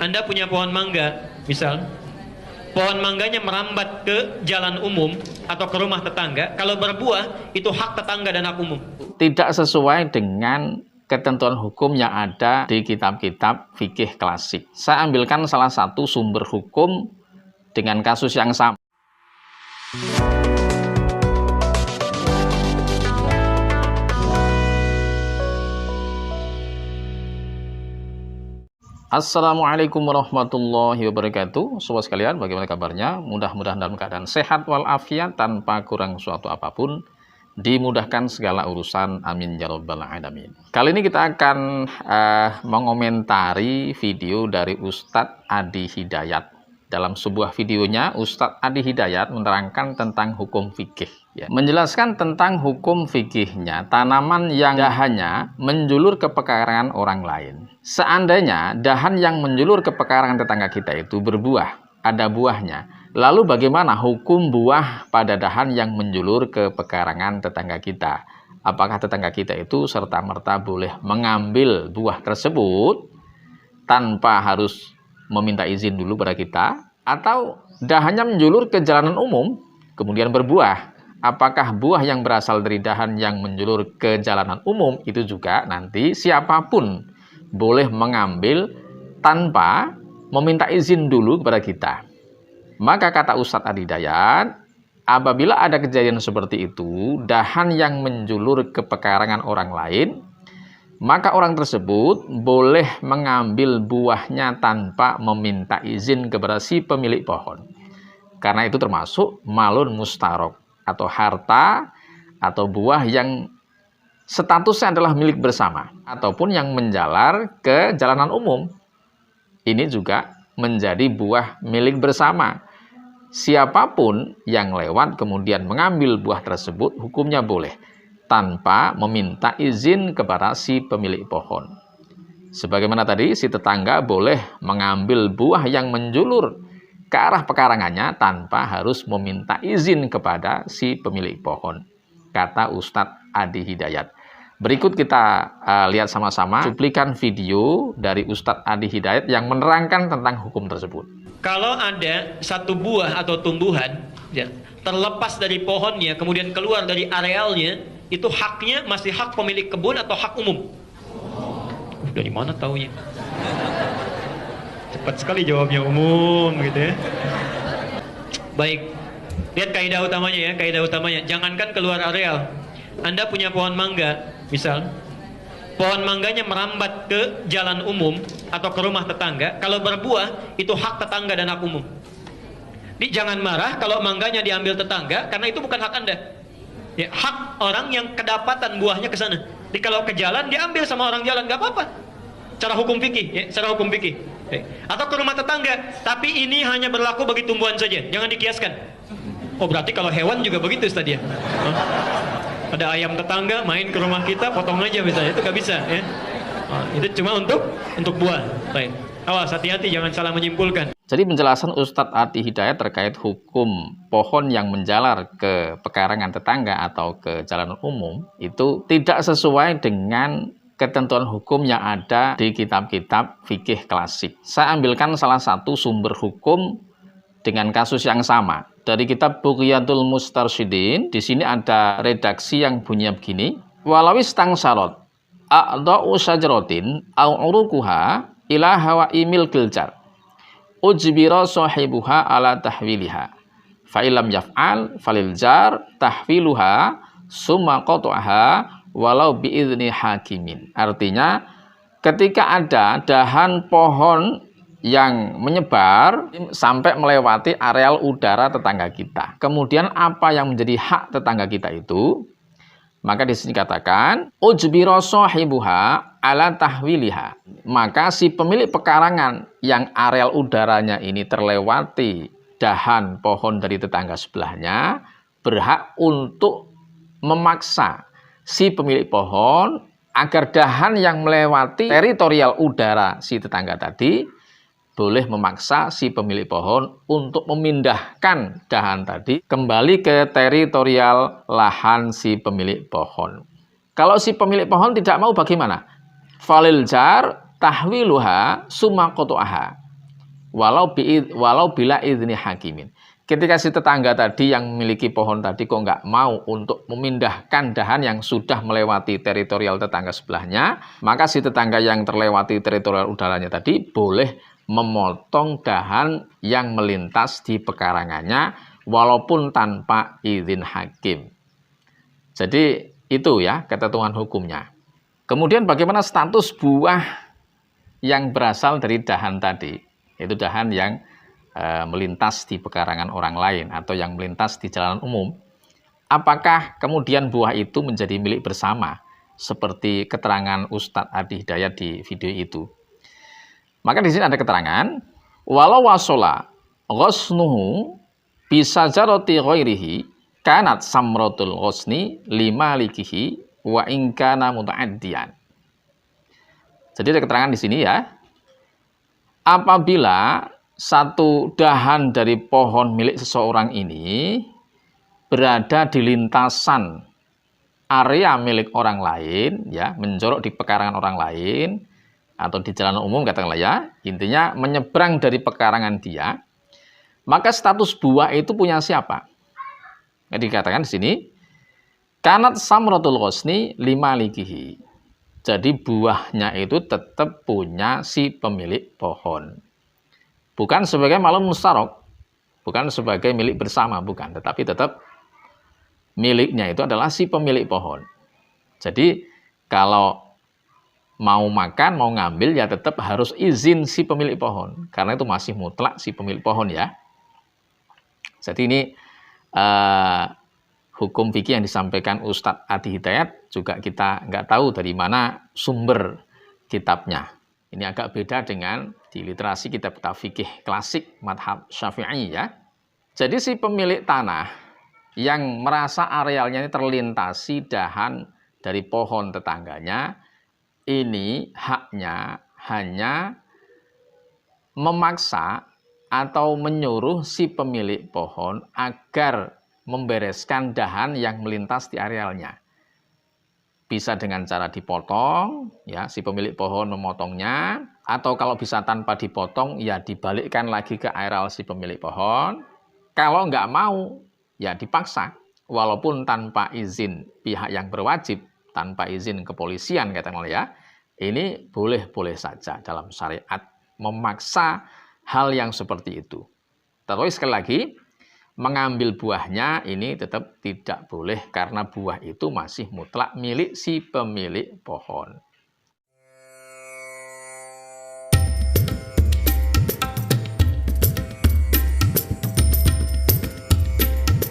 Anda punya pohon mangga, misal pohon mangganya merambat ke jalan umum atau ke rumah tetangga, kalau berbuah itu hak tetangga dan hak umum. Tidak sesuai dengan ketentuan hukum yang ada di kitab-kitab fikih klasik. Saya ambilkan salah satu sumber hukum dengan kasus yang sama. Assalamualaikum warahmatullahi wabarakatuh. Sobat sekalian, bagaimana kabarnya? Mudah-mudahan dalam keadaan sehat walafiat tanpa kurang suatu apapun, dimudahkan segala urusan, amin ya rabbal alamin. Kali ini kita akan mengomentari video dari Ustadz Adi Hidayat. Dalam sebuah videonya, Ustadz Adi Hidayat menerangkan tentang hukum fikih, ya. Menjelaskan tentang hukum fikihnya tanaman yang dahannya menjulur ke pekarangan orang lain. Seandainya dahan yang menjulur ke pekarangan tetangga kita itu berbuah, ada buahnya, lalu bagaimana hukum buah pada dahan yang menjulur ke pekarangan tetangga kita? Apakah tetangga kita itu serta-merta boleh mengambil buah tersebut tanpa harus meminta izin dulu pada kita? Atau dahannya menjulur ke jalanan umum kemudian berbuah? Apakah buah yang berasal dari dahan yang menjulur ke jalanan umum itu juga nanti siapapun boleh mengambil tanpa meminta izin dulu kepada kita? Maka kata Ustadz Adi Hidayat, apabila ada kejadian seperti itu, dahan yang menjulur ke pekarangan orang lain, maka orang tersebut boleh mengambil buahnya tanpa meminta izin kepada si pemilik pohon. Karena itu termasuk malun mustarok, atau harta atau buah yang statusnya adalah milik bersama, ataupun yang menjalar ke jalanan umum. Ini juga menjadi buah milik bersama. Siapapun yang lewat kemudian mengambil buah tersebut, hukumnya boleh tanpa meminta izin kepada si pemilik pohon. Sebagaimana tadi, si tetangga boleh mengambil buah yang menjulur ke arah pekarangannya tanpa harus meminta izin kepada si pemilik pohon, kata Ustadz Adi Hidayat. Berikut kita lihat sama-sama cuplikan video dari Ustadz Adi Hidayat yang menerangkan tentang hukum tersebut. Kalau ada satu buah atau tumbuhan, ya, terlepas dari pohonnya kemudian keluar dari arealnya, itu haknya masih hak pemilik kebun atau hak umum? Dari mana taunya? Cepat sekali jawabnya, umum gitu ya. Baik, lihat kaidah utamanya ya, kaidah utamanya. Jangankan keluar areal, Anda punya pohon mangga, misal pohon mangganya merambat ke jalan umum atau ke rumah tetangga, kalau berbuah itu hak tetangga dan hak umum. Jadi jangan marah kalau mangganya diambil tetangga, karena itu bukan hak Anda. Ya, hak orang yang kedapatan buahnya ke sana. Jadi kalau ke jalan diambil sama orang jalan, nggak apa-apa. Cara hukum fikih, ya, secara hukum fikih. Atau ke rumah tetangga, tapi ini hanya berlaku bagi tumbuhan saja, jangan dikiaskan. Oh, berarti kalau hewan juga begitu Ustaz ya? Ada ayam tetangga main ke rumah kita, potong aja misalnya, itu nggak bisa ya. Itu cuma untuk buah. Baik. Awas, hati-hati jangan salah menyimpulkan. Jadi penjelasan Ustadz Adi Hidayat terkait hukum pohon yang menjalar ke pekarangan tetangga atau ke jalanan umum itu tidak sesuai dengan ketentuan hukum yang ada di kitab-kitab fikih klasik. Saya ambilkan salah satu sumber hukum dengan kasus yang sama dari kitab Bughyatul Mustarsyidin. Di sini ada redaksi yang bunyinya begini: walawis tangsarot a'dha'u syajaratin au urukuha ila hawaimil giljar ujbira sahibuha ala tahwiliha fa ilam yaf'al falil jar tahwiluha summa qat'aha walau biizni hakimin. Artinya, ketika ada dahan pohon yang menyebar sampai melewati areal udara tetangga kita, kemudian apa yang menjadi hak tetangga kita itu, maka di sini katakan ujbira sahibuha ala tahwiliha, maka si pemilik pekarangan yang areal udaranya ini terlewati dahan pohon dari tetangga sebelahnya berhak untuk memaksa si pemilik pohon agar dahan yang melewati teritorial udara si tetangga tadi, boleh memaksa si pemilik pohon untuk memindahkan dahan tadi kembali ke teritorial lahan si pemilik pohon. Kalau si pemilik pohon tidak mau, bagaimana? Falil jar tahwiluha summa qata'aha walau bila idzni hakimin. Ketika si tetangga tadi yang memiliki pohon tadi kok nggak mau untuk memindahkan dahan yang sudah melewati teritorial tetangga sebelahnya, maka si tetangga yang terlewati teritorial udaranya tadi boleh memotong dahan yang melintas di pekarangannya walaupun tanpa izin hakim. Jadi itu ya ketentuan hukumnya. Kemudian bagaimana status buah yang berasal dari dahan tadi? Itu dahan yang melintas di pekarangan orang lain atau yang melintas di jalan umum. Apakah kemudian buah itu menjadi milik bersama seperti keterangan Ustadz Adi Hidayat di video itu? Maka di sini ada keterangan, walau wasola ghosnuhu bisa jaroti ghairihi kanat samrotul ghosni lima likihi wa ingkana muta'addiyan. Jadi ada keterangan di sini ya, apabila satu dahan dari pohon milik seseorang ini berada di lintasan area milik orang lain, ya, menjorok di pekarangan orang lain atau di jalan umum katakanlah ya, intinya menyeberang dari pekarangan dia, maka status buah itu punya siapa? Jadi dikatakan di sini, kanat samratul ghosni lima likihi. Jadi buahnya itu tetap punya si pemilik pohon. Bukan sebagai malun mustarok, bukan sebagai milik bersama, bukan. Tetapi tetap miliknya itu adalah si pemilik pohon. Jadi kalau mau makan, mau ngambil, ya tetap harus izin si pemilik pohon. Karena itu masih mutlak si pemilik pohon ya. Jadi ini hukum fikih yang disampaikan Ustadz Adi Hidayat juga kita nggak tahu dari mana sumber kitabnya. Ini agak beda dengan di literasi kitab fikih klasik madhab Syafi'i ya. Jadi si pemilik tanah yang merasa arealnya ini terlintasi dahan dari pohon tetangganya, ini haknya hanya memaksa atau menyuruh si pemilik pohon agar membereskan dahan yang melintas di arealnya. Bisa dengan cara dipotong, ya, si pemilik pohon memotongnya, atau kalau bisa tanpa dipotong, ya dibalikkan lagi ke areal si pemilik pohon. Kalau nggak mau, ya dipaksa, walaupun tanpa izin pihak yang berwajib, tanpa izin kepolisian, katakanlah ya, ini boleh-boleh saja dalam syariat memaksa hal yang seperti itu. Tapi sekali lagi, mengambil buahnya ini tetap tidak boleh karena buah itu masih mutlak milik si pemilik pohon.